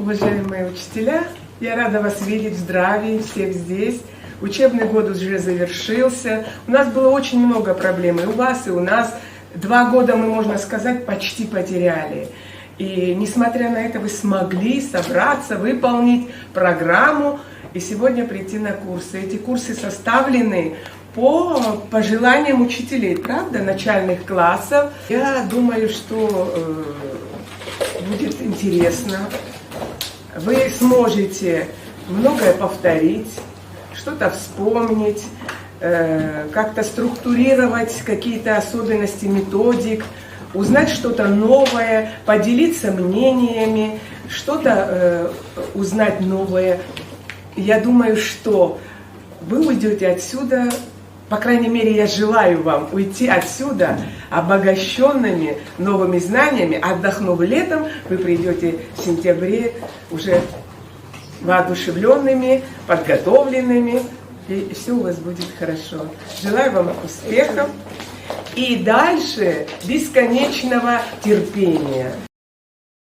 Уважаемые учителя, я рада вас видеть в здравии, всех здесь. Учебный год уже завершился. У нас было очень много проблем, и у вас, и у нас. 2 года мы, можно сказать, почти потеряли. И несмотря на это, вы смогли собраться, выполнить программу и сегодня прийти на курсы. Эти курсы составлены по пожеланиям учителей, правда, начальных классов. Я думаю, что будет интересно. Вы сможете многое повторить, что-то вспомнить, как-то структурировать какие-то особенности методик, узнать что-то новое, поделиться мнениями, что-то узнать новое. Я думаю, что вы уйдете отсюда, по крайней мере, я желаю вам уйти отсюда обогащенными новыми знаниями. Отдохнув летом, вы придете в сентябре уже воодушевленными, подготовленными, и все у вас будет хорошо. Желаю вам успехов и дальше бесконечного терпения.